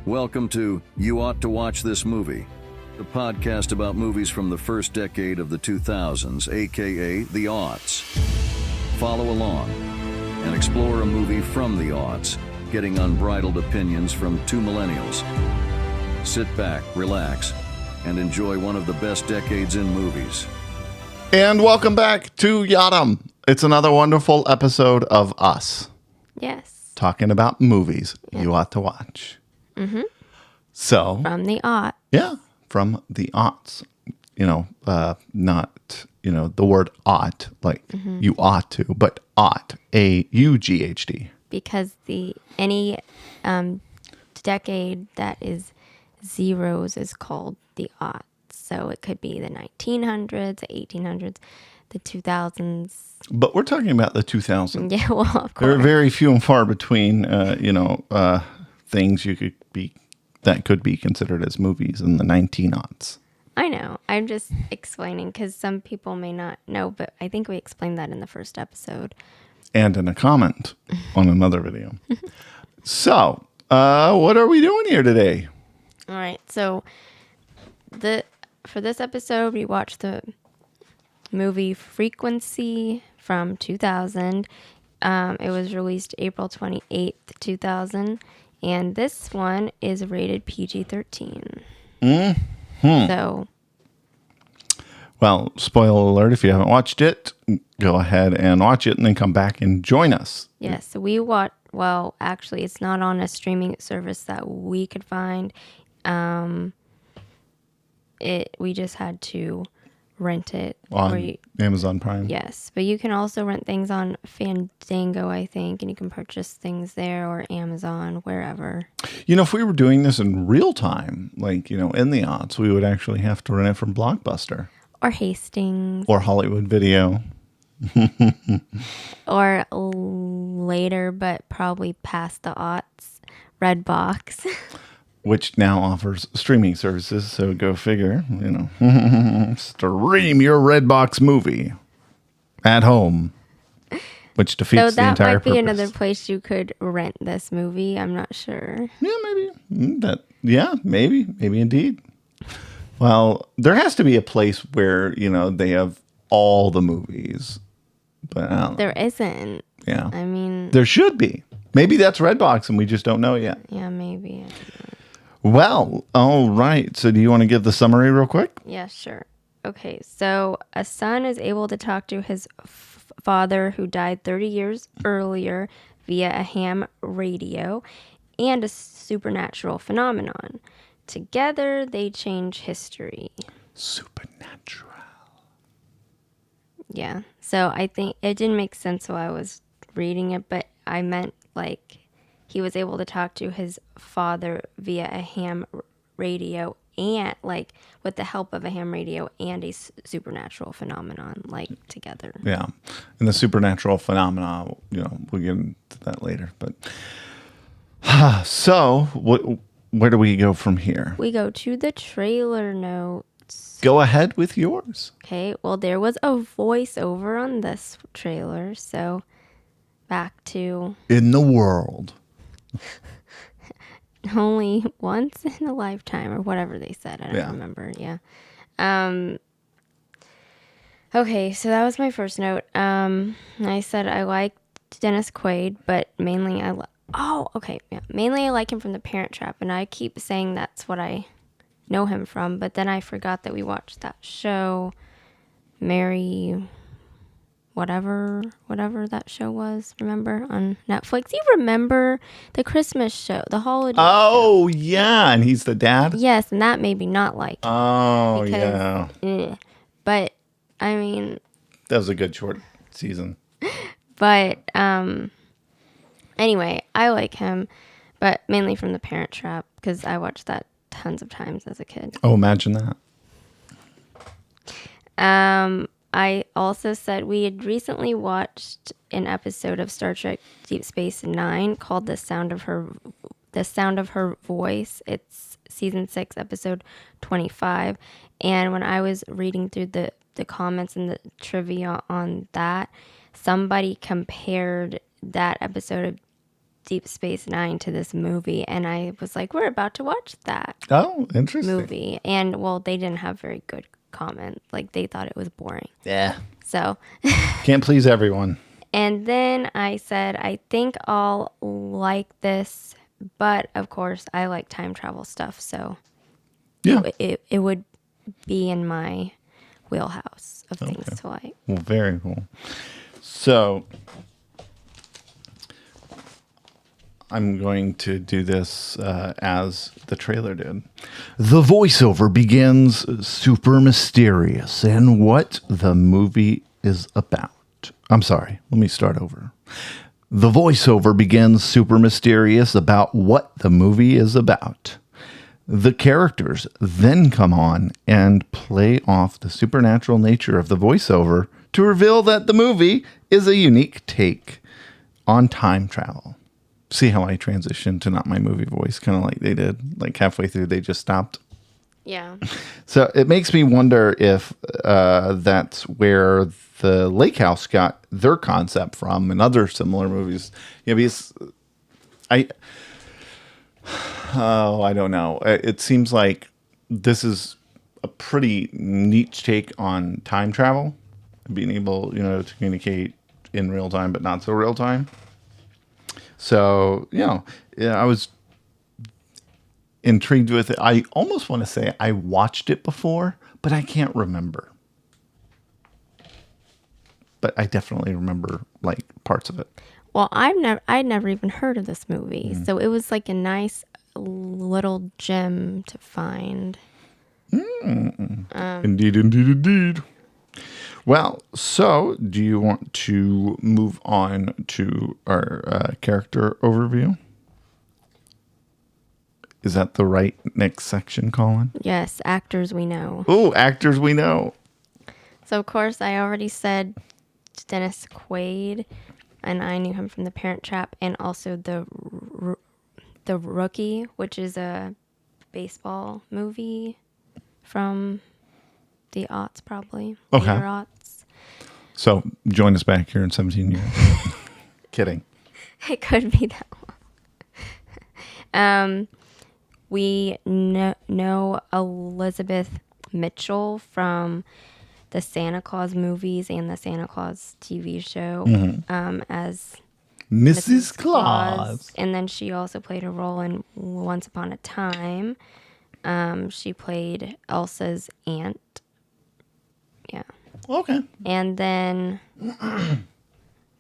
Welcome to You Ought to Watch This Movie, the podcast about movies from the first decade of the 2000s, aka the aughts. Follow along and explore a movie from the aughts, getting unbridled opinions from two millennials. Sit back, relax, and enjoy one of the best decades in movies. And welcome back to Yadam. It's another wonderful episode of us. Yes. Talking about movies you ought to watch. Mm-hmm. So. From the aught. Yeah, from the aughts. Not, the word ought, like you ought to, but ought, A-U-G-H-T. Because any decade that is zeros is called the aughts. So it could be the 1900s, the 1800s, the 2000s. But we're talking about the 2000s. Yeah, well, of course. There are very few and far between, things that could be considered as movies in the 1900s. I know. I'm just explaining because some people may not know, but I think we explained that in the first episode. And in a comment on another video. So, what are we doing here today? All right. So, for this episode, we watched the movie Frequency from 2000. It was released April 28th, 2000. And this one is rated PG-13. So. Well, spoiler alert, if you haven't watched it, go ahead and watch it and then come back and join us. Yes, we watched, well, actually, it's not on a streaming service that we could find. We just had to rent it. On Amazon Prime. Yes, but you can also rent things on Fandango, I think, and you can purchase things there or Amazon, wherever. If we were doing this in real time, like, in the aughts, we would actually have to rent it from Blockbuster. Or Hastings. Or Hollywood Video. Or later, but probably past the aughts, Redbox. Which now offers streaming services, so go figure, stream your Redbox movie at home, which defeats the entire purpose. So that might be another place you could rent this movie. I'm not sure. Yeah, maybe. Maybe indeed. Well, there has to be a place where, they have all the movies, but I don't know. There isn't. Yeah. I mean. There should be. Maybe that's Redbox and we just don't know it yet. Yeah, maybe. I don't know. Well, all right. So do you want to give the summary real quick? Yeah, sure. Okay, so a son is able to talk to his father who died 30 years earlier via a ham radio and a supernatural phenomenon. Together, they change history. Supernatural. Yeah, so I think it didn't make sense while I was reading it, but I meant like he was able to talk to his father via a ham radio and like with the help of a ham radio and a supernatural phenomenon like together. Yeah. And the supernatural phenomena, we'll get into that later, but so where do we go from here? We go to the trailer notes. Go ahead with yours. Okay. Well, there was a voiceover on this trailer, so back to in the world. Only once in a lifetime or whatever they said. I don't remember. Yeah. Okay, so that was my first note. I said I liked Dennis Quaid, but mainly mainly I like him from The Parent Trap, and I keep saying that's what I know him from, but then I forgot that we watched that show, Mary whatever that show was, remember, on Netflix. You remember the Christmas show, the holiday show. Yeah, and he's the dad? Yes, and that made me not like him. Oh, yeah. But, I mean... That was a good short season. But, anyway, I like him, but mainly from The Parent Trap, because I watched that tons of times as a kid. Oh, imagine that. I also said we had recently watched an episode of Star Trek Deep Space Nine called The Sound of Her Voice. It's season 6, episode 25. And when I was reading through the comments and the trivia on that, somebody compared that episode of Deep Space Nine to this movie, and I was like, we're about to watch that Oh, interesting. movie. And, well, they didn't have very good comment. Like, they thought it was boring. Yeah. So, Can't please everyone. and then I said, I think I'll like this, but, of course, I like time travel stuff, so Yeah. it would be in my wheelhouse of things to like. Well, very cool. So I'm going to do this as the trailer did. The voiceover begins super mysterious and what the movie is about. I'm sorry, let me start over. The voiceover begins super mysterious about what the movie is about. The characters then come on and play off the supernatural nature of the voiceover to reveal that the movie is a unique take on time travel. See how I transitioned to not my movie voice, kind of like they did. Like halfway through, they just stopped. Yeah. So it makes me wonder if that's where the Lake House got their concept from and other similar movies. Yeah, because I don't know. It seems like this is a pretty neat take on time travel, being able, to communicate in real time, but not so real time. So, I was intrigued with it. I almost want to say I watched it before, but I can't remember. But I definitely remember like parts of it. Well, I'd never even heard of this movie, so it was like a nice little gem to find. Indeed. Well, so do you want to move on to our character overview? Is that the right next section, Colin? Yes, actors we know. Oh, actors we know. So, of course, I already said Dennis Quaid, and I knew him from The Parent Trap, and also the Rookie, which is a baseball movie from the aughts, probably. Okay. Later aughts. So join us back here in 17 years. Kidding. It could be that one. We know Elizabeth Mitchell from the Santa Claus movies and the Santa Claus TV show as Mrs. Claus. And then she also played a role in Once Upon a Time. She played Elsa's aunt. Yeah. Okay. And then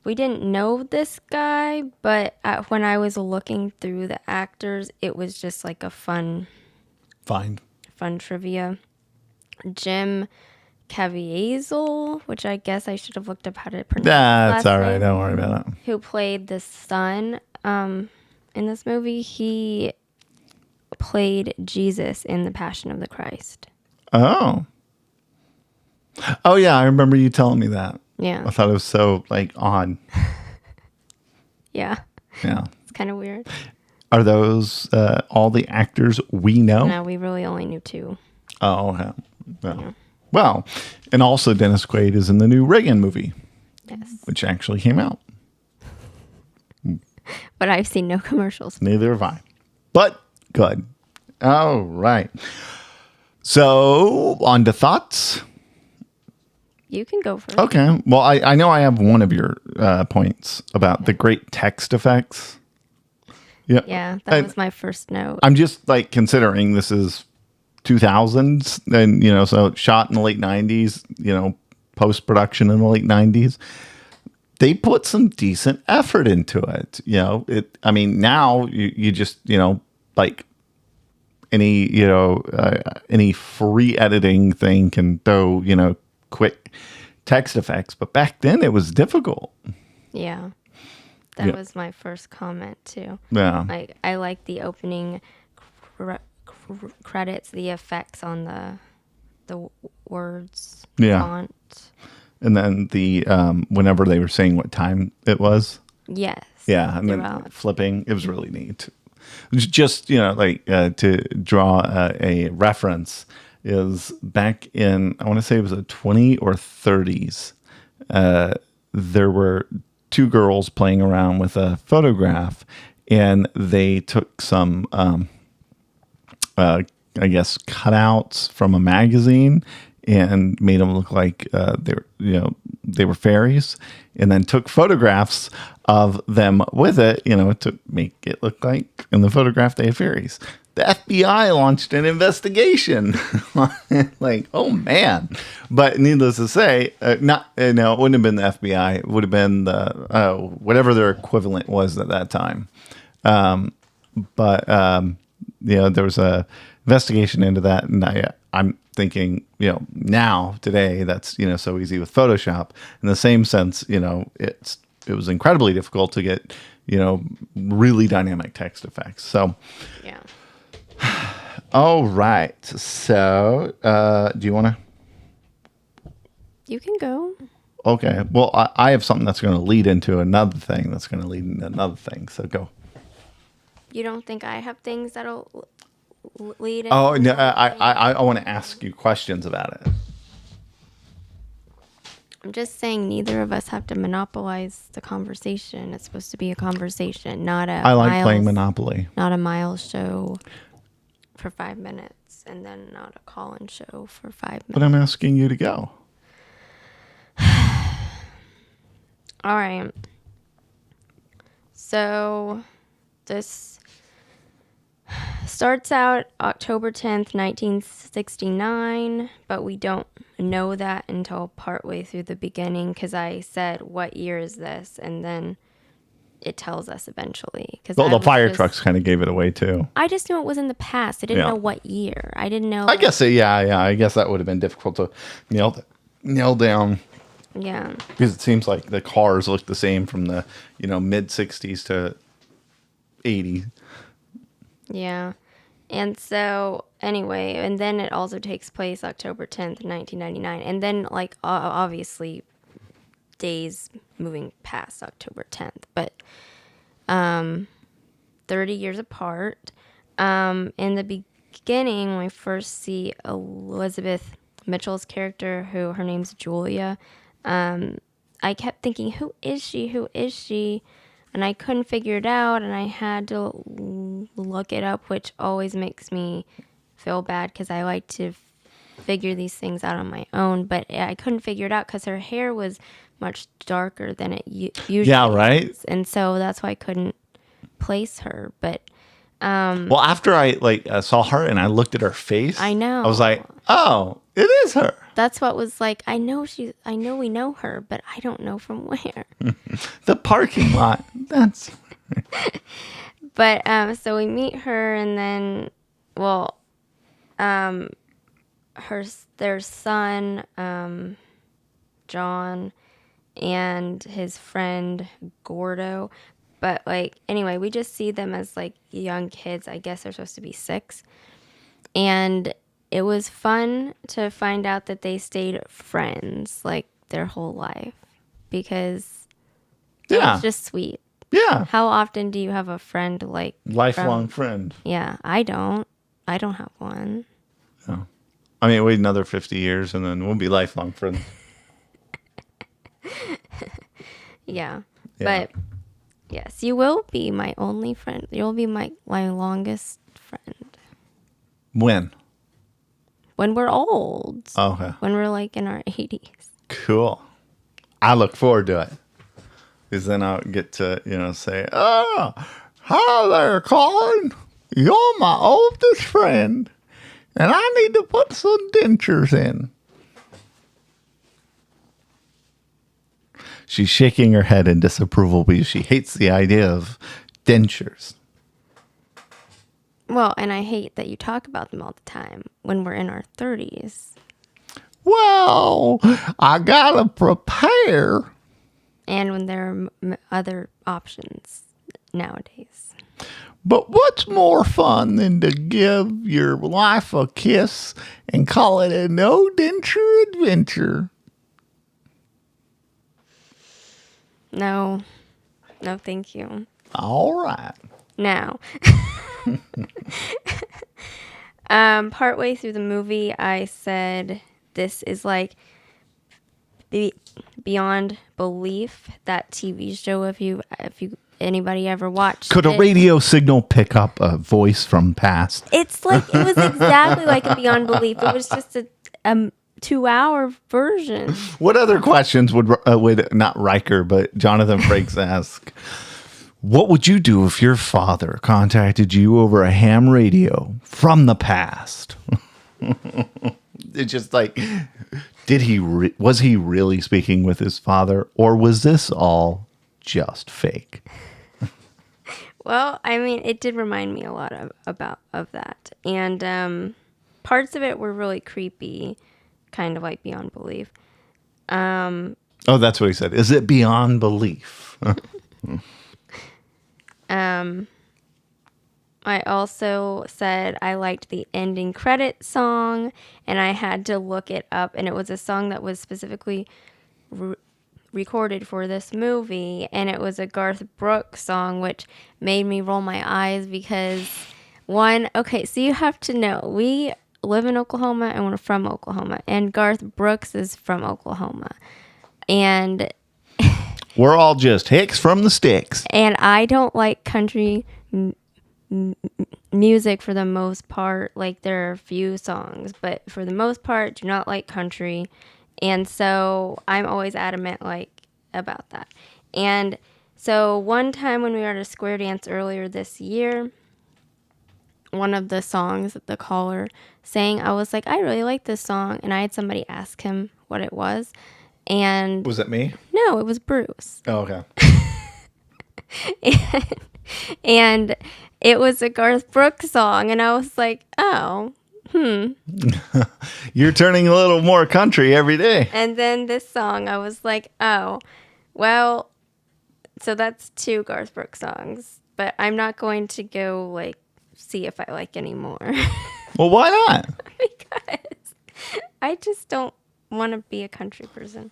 we didn't know this guy, but when I was looking through the actors, it was just like a fun trivia. Jim Caviezel, which I guess I should have looked up how to pronounce. That's all right. Name, Don't worry about it. who played the son in this movie. He played Jesus in The Passion of the Christ. Oh, yeah. I remember you telling me that. Yeah. I thought it was so odd. Yeah. Yeah. It's kind of weird. Are those all the actors we know? No, we really only knew two. Oh, okay. Well, and also Dennis Quaid is in the new Reagan movie. Yes. Which actually came out. But I've seen no commercials. Neither have I. But good. All right. So, on to thoughts. You can go first. Okay. Well, I know I have one of your points about the great text effects. Yeah. Yeah, that was my first note. I'm just considering this is 2000s and, so shot in the late 90s, post-production in the late 90s. They put some decent effort into it. Now you just, any free editing thing can throw, quick text effects. But back then it was difficult. Yeah. That was my first comment too. Yeah. I like the opening credits, the effects on the words, font. And then the whenever they were saying what time it was. Yes. Yeah, and then flipping. It was really neat. Just to draw a reference is back in, I want to say it was the 20s or 30s. There were two girls playing around with a photograph, and they took some, I guess, cutouts from a magazine and made them look like they were fairies, and then took photographs of them with it, to make it look like in the photograph they had fairies. The FBI launched an investigation. Like, oh man! But needless to say, it wouldn't have been the FBI. It would have been the whatever their equivalent was at that time. But there was a investigation into that, and I'm thinking, now today that's so easy with Photoshop. In the same sense, it was incredibly difficult to get really dynamic text effects. So Yeah. all right. So do you want to? You can go. Okay. Well, I have something that's going to lead into another thing. That's going to lead into another thing. So go. You don't think I have things that'll lead in? Oh no, I want to ask you questions about it. I'm just saying neither of us have to monopolize the conversation. It's supposed to be a conversation, not a I like playing Monopoly. Not a Miles show for 5 minutes, and then not a Colin show for 5 minutes. But I'm asking you to go. All right. So this starts out October 10th, 1969, but we don't know that until partway through the beginning because I said, what year is this? And then it tells us eventually. Well, the fire trucks kind of gave it away too. I just knew it was in the past. I didn't know what year. I didn't know. I guess, I guess that would have been difficult to nail down. Yeah. Because it seems like the cars look the same from the, mid 60s to 80. Yeah. And so, anyway, and then it also takes place October 10th, 1999. And then, obviously, days moving past October 10th. But 30 years apart. In the beginning, when we first see Elizabeth Mitchell's character, her name's Julia, I kept thinking, who is she? Who is she? And I couldn't figure it out, and I had to look it up, which always makes me feel bad because I like to figure these things out on my own. But I couldn't figure it out because her hair was much darker than it usually is. And so that's why I couldn't place her. But well, after I saw her and I looked at her face, I know. I was like, oh, it is her. That's what was like. I know we know her, but I don't know from where. The parking lot. That's. But so we meet her, and then, their son, John, and his friend Gordo. But anyway, we just see them as young kids. I guess they're supposed to be 6, and it was fun to find out that they stayed friends their whole life because it was just sweet. Yeah. How often do you have a friend lifelong friend? Yeah, I don't have one. No. I mean, wait another 50 years and then we'll be lifelong friends. Yeah. But yes, you will be my only friend. You'll be my longest friend. When? When we're old. Oh, okay. When we're in our 80s. Cool. I look forward to it. Because then I'll get to, say, oh, hi there, Colin. You're my oldest friend. And I need to put some dentures in. She's shaking her head in disapproval because she hates the idea of dentures. Well, and I hate that you talk about them all the time when we're in our 30s. Well, I gotta prepare. And when there are other options nowadays. But what's more fun than to give your life a kiss and call it a no-denture adventure? No, thank you. All right. Now, partway through the movie, I said this is beyond belief, that TV show. If you anybody ever watched Could a it. radio signal pick up a voice from past? It's like, it was exactly like a Beyond Belief. It was just a 2-hour version. What other questions would not Riker, but Jonathan Frakes ask? What would you do if your father contacted you over a ham radio from the past? It's just like, was he really speaking with his father, or was this all just fake? Well, I mean, it did remind me a lot of that. And parts of it were really creepy, kind of like Beyond Belief. Oh, that's what he said. Is it beyond belief? I also said I liked the ending credit song, and I had to look it up, and it was a song that was specifically recorded for this movie, and it was a Garth Brooks song, which made me roll my eyes because okay, so you have to know, we live in Oklahoma and we're from Oklahoma, and Garth Brooks is from Oklahoma, and we're all just hicks from the sticks. And I don't like country music for the most part. Like, there are a few songs, but for the most part, do not like country. And so I'm always adamant, like, about that. And so one time when we were at a square dance earlier this year, one of the songs that the caller sang, I was like, I really like this song. And I had somebody ask him what it was. And was it me? No, it was Bruce. Oh, okay. and it was a Garth Brooks song, and I was like, oh, You're turning a little more country every day. And then this song, I was like, oh, well, so that's 2 Garth Brooks songs, but I'm not going to go, like, see if I like any more. Well, why not? Because I just don't want to be a country person.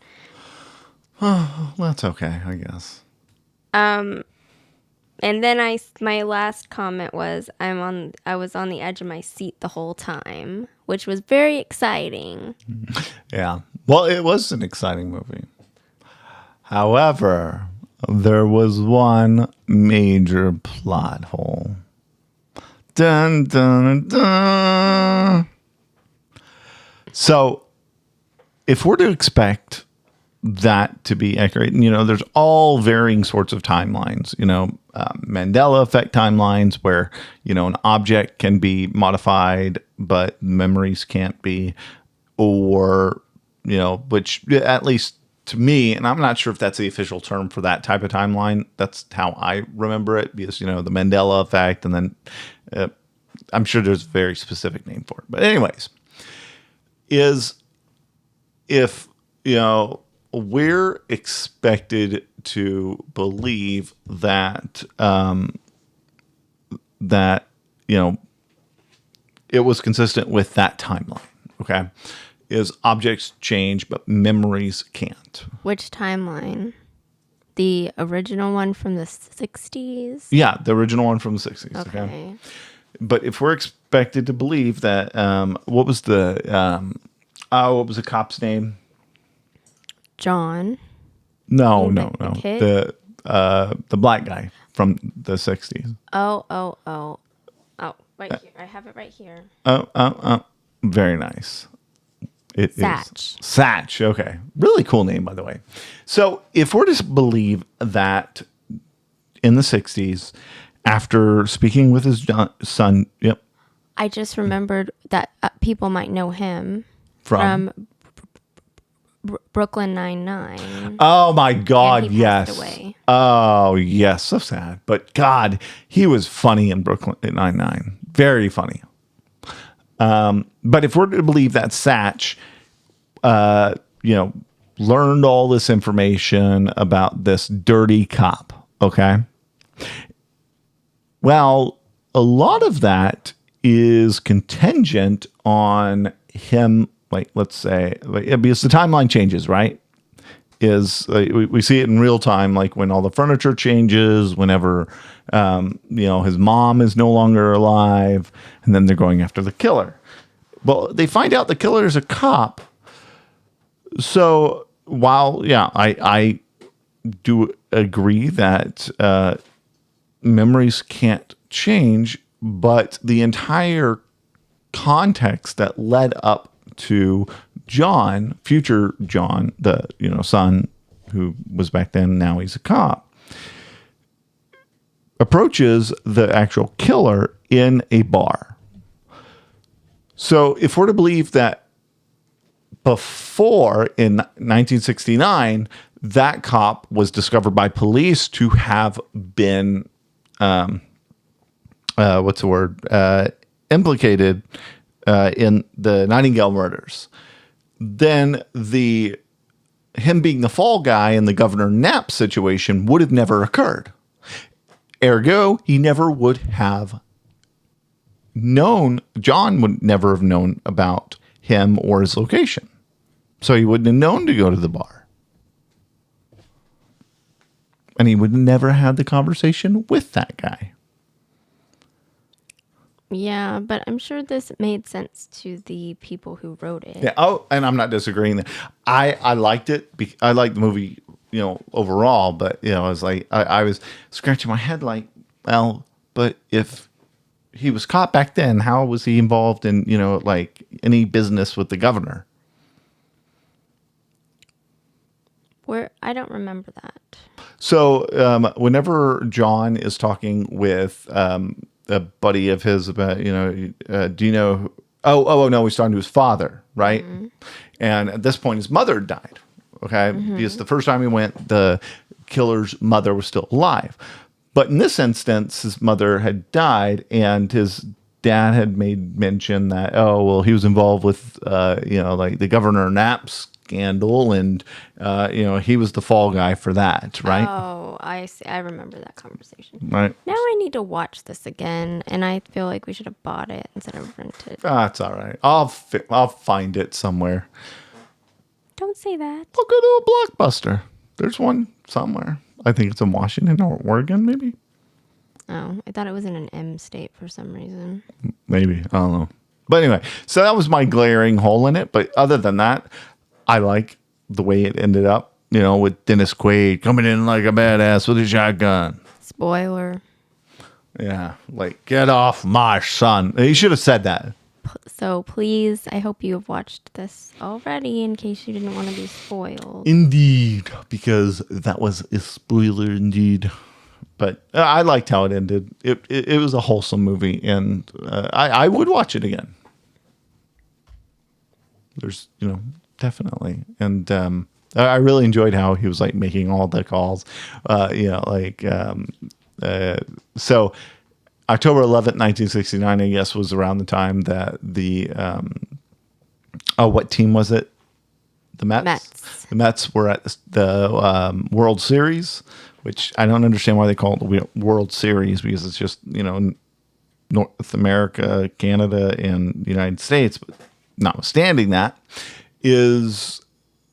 Oh, that's okay, I guess. And then my last comment was I was on the edge of my seat the whole time, which was very exciting. Yeah. Well, it was an exciting movie. However, there was one major plot hole. Dun, dun, dun. So, if we're to expect that to be accurate, and, there's all varying sorts of timelines, Mandela effect timelines where, an object can be modified, but memories can't be, or, which at least to me, and I'm not sure if that's the official term for that type of timeline. That's how I remember it, because, the Mandela effect, and then I'm sure there's a very specific name for it. But anyways, if, we're expected to believe that it was consistent with that timeline. Okay, is objects change but memories can't. Which timeline? The original one from the 60s? Yeah, the original one from the 60s. Okay. But if we're expected to believe that, what was the cop's name? John. No. The kid? The black guy from the 60s. Oh, right here. I have it right here. Very nice. It Satch. is Satch. Okay. Really cool name, by the way. So if we're to believe that in the 60s, after speaking with his son, yep. I just remembered that people might know him From Brooklyn Nine-Nine. Oh my God, And he yes. passed away. Oh yes, so sad. But God, he was funny in Brooklyn Nine-Nine. Very funny. But if we're to believe that Satch, learned all this information about this dirty cop, okay? Well, a lot of that is contingent on him, like, let's say, because the timeline changes, right? We see it in real time, like when all the furniture changes, whenever, his mom is no longer alive, and then they're going after the killer. Well, they find out the killer is a cop. So while, I do agree that memories can't change, but the entire context that led up to John, future John, the son who was back then, now he's a cop, approaches the actual killer in a bar. So if we're to believe that before, in 1969, that cop was discovered by police to have been, implicated in the Nightingale murders, then him being the fall guy in the Governor Knapp situation would have never occurred. Ergo, he never would have known, John would never have known about him or his location. So he wouldn't have known to go to the bar. And he would have never had the conversation with that guy. Yeah, but I'm sure this made sense to the people who wrote it. Yeah. Oh, and I'm not disagreeing that. I liked it. I liked the movie, overall, but I was like, I was scratching my head like, well, but if he was caught back then, how was he involved in, like any business with the governor? I don't remember that. So whenever John is talking with a buddy of his about, do you know? Oh, no, he's talking to his father, right? Mm-hmm. And at this point, his mother died. Okay, because the first time he went, the killer's mother was still alive. But in this instance, his mother had died, and his dad had made mention that, he was involved with, like the Governor Knapp scandal, and he was the fall guy for that, right? Oh, I see. I remember that conversation. Right. Now I need to watch this again, and I feel like we should have bought it instead of rented. That's all right. I'll find it somewhere. Don't say that. I'll go to a Blockbuster. There's one somewhere. I think it's in Washington or Oregon, maybe. Oh, I thought it was in an M state for some reason. Maybe. I don't know. But anyway, so that was my glaring hole in it. But other than that, I like the way it ended up, with Dennis Quaid coming in like a badass with a shotgun. Spoiler. Yeah, like, get off my son. He should have said that. So please, I hope you have watched this already in case you didn't want to be spoiled. Indeed, because that was a spoiler indeed. But I liked how it ended. It was a wholesome movie, and I would watch it again. There's, definitely. And I really enjoyed how he was like making all the calls, so October 11th, 1969, I guess, was around the time that the, what team was it? The Mets? The Mets were at the World Series, which I don't understand why they call it the World Series, because it's just, North America, Canada, and the United States. But notwithstanding that, is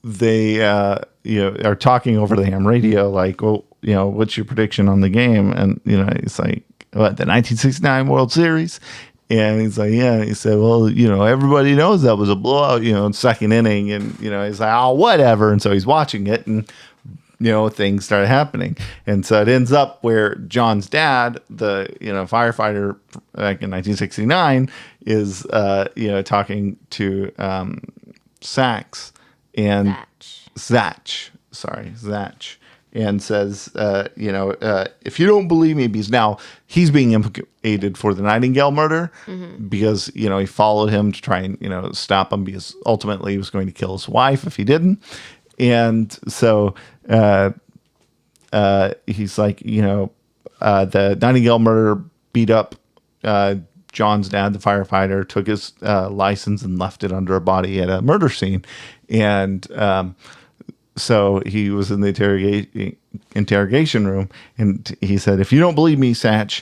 they, are talking over the ham radio, like, well, what's your prediction on the game? And, it's like, what, the 1969 World Series? And he's like, yeah. He said, well, everybody knows that was a blowout, second inning. And, he's like, oh, whatever. And so he's watching it, and, things started happening. And so it ends up where John's dad, the, firefighter back in 1969, is, talking to Zach and says, if you don't believe me, because now he's being implicated for the Nightingale murder, because, he followed him to try and, stop him, because ultimately he was going to kill his wife if he didn't. And so he's like, the Nightingale murder beat up John's dad, the firefighter, took his license and left it under a body at a murder scene. And so he was in the interrogation room, and he said, if you don't believe me, Satch,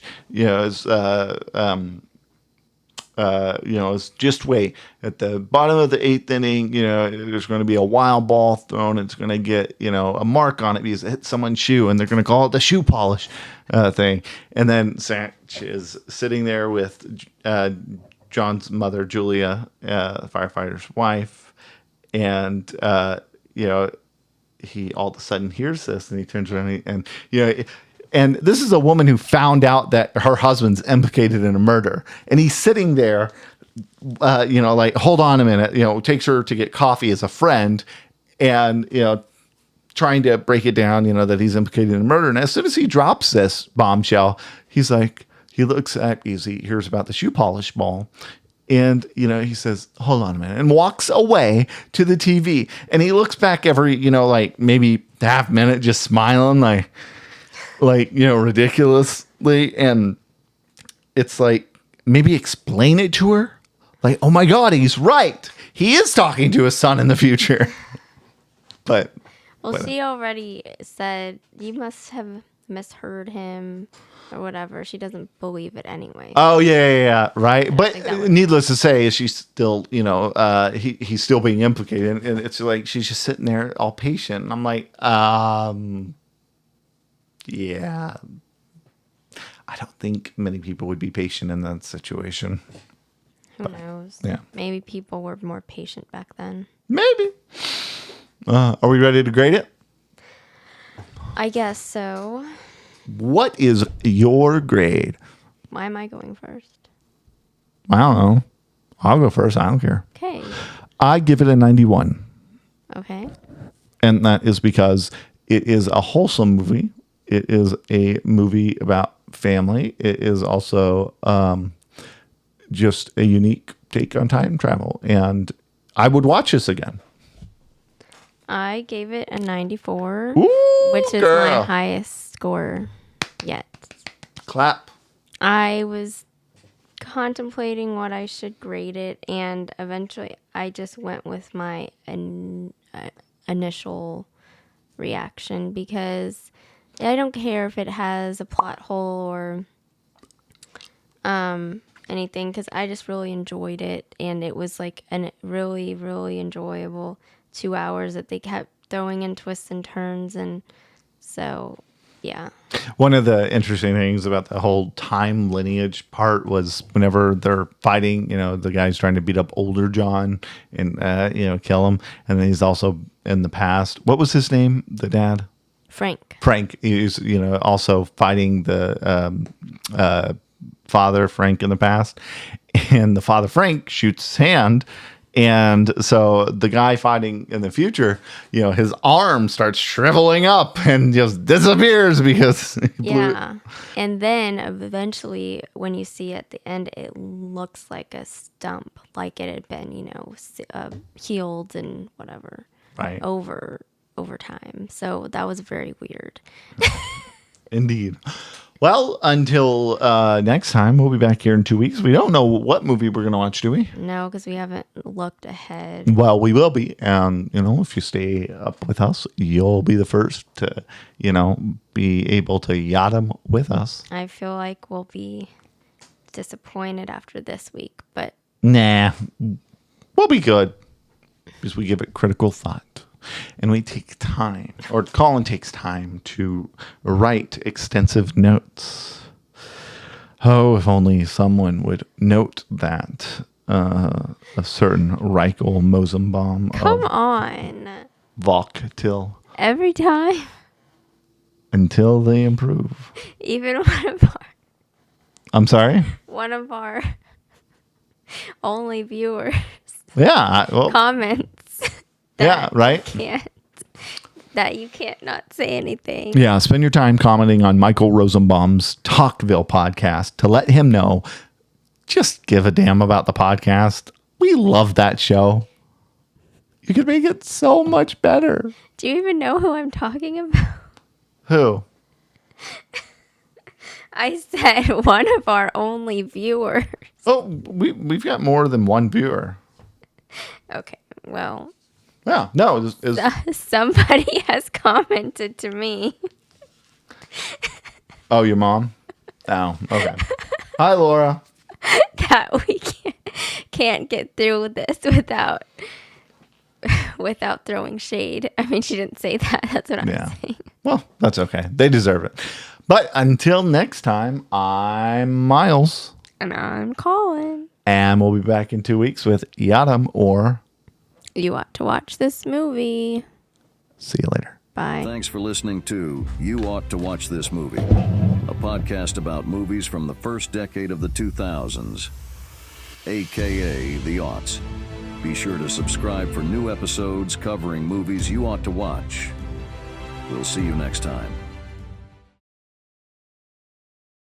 just wait. At the bottom of the 8th inning, there's going to be a wild ball thrown. It's going to get, a mark on it because it hit someone's shoe, and they're going to call it the shoe polish thing. And then Satch is sitting there with John's mother, Julia, the firefighter's wife, and he all of a sudden hears this, and he turns around and And this is a woman who found out that her husband's implicated in a murder. And he's sitting there, like, hold on a minute, takes her to get coffee as a friend and, trying to break it down, that he's implicated in a murder. And as soon as he drops this bombshell, he looks at, he hears about the shoe polish ball. And, he says, hold on a minute, and walks away to the TV. And he looks back every, like maybe half minute, just smiling like, ridiculously. And it's like, maybe explain it to her. Like, oh my God, he's right. He is talking to his son in the future. But. Well, she already said you must have misheard him or whatever. She doesn't believe it anyway. Oh, yeah, right. But needless to say, she's still, he's still being implicated. And it's like she's just sitting there all patient. And I'm like, yeah. I don't think many people would be patient in that situation. Who knows? Yeah. Maybe people were more patient back then. Maybe. Are we ready to grade it? I guess so. What is your grade? Why am I going first? I don't know. I'll go first. I don't care. Okay. I give it a 91. Okay. And that is because it is a wholesome movie. It is a movie about family. It is also just a unique take on time travel. And I would watch this again. I gave it a 94, Ooh, which is girl. my highest score yet. Clap. I was contemplating what I should grade it, and eventually I just went with my initial reaction because I don't care if it has a plot hole or anything, because I just really enjoyed it, and it was like a really, really enjoyable 2 hours that they kept throwing in twists and turns. And so, yeah. One of the interesting things about the whole time lineage part was whenever they're fighting, the guy's trying to beat up older John and, kill him. And then he's also in the past. What was his name? The dad? Frank. He's, also fighting the father, Frank, in the past. And the father, Frank, shoots his hand. And so the guy fighting in the future, his arm starts shriveling up and just disappears because yeah. And then eventually when you see at the end, it looks like a stump, like it had been, healed and whatever, right, over time. So that was very weird. Indeed. Well, until next time, we'll be back here in 2 weeks. We don't know what movie we're going to watch, do we? No, because we haven't looked ahead. Well, we will be. And, if you stay up with us, you'll be the first to, be able to yacht them with us. I feel like we'll be disappointed after this week, but... Nah, we'll be good because we give it critical thought. And we take time, or Colin takes time to write extensive notes. Oh, if only someone would note that a certain Reichel Mosenbaum Come of on. Volktil. Every time. Until they improve. Even I'm sorry? one of our only viewers Yeah. Well, comments. yeah, right? That you can't not say anything. Yeah, spend your time commenting on Michael Rosenbaum's Talkville podcast to let him know. Just give a damn about the podcast. We love that show. You could make it so much better. Do you even know who I'm talking about? Who? I said one of our only viewers. Oh, we've got more than one viewer. Okay, well... Yeah, no. Somebody has commented to me. Oh, your mom? Oh, okay. Hi, Laura. That we can't get through this without throwing shade. I mean, she didn't say that. That's what I'm saying. Well, that's okay. They deserve it. But until next time, I'm Miles. And I'm Colin. And we'll be back in 2 weeks with Yadam or... You ought to watch this movie. See you later. Bye. Bye. Thanks for listening to You Ought to Watch This Movie, a podcast about movies from the first decade of the 2000s, aka the aughts. Be sure to subscribe for new episodes covering movies you ought to watch. We'll see you next time.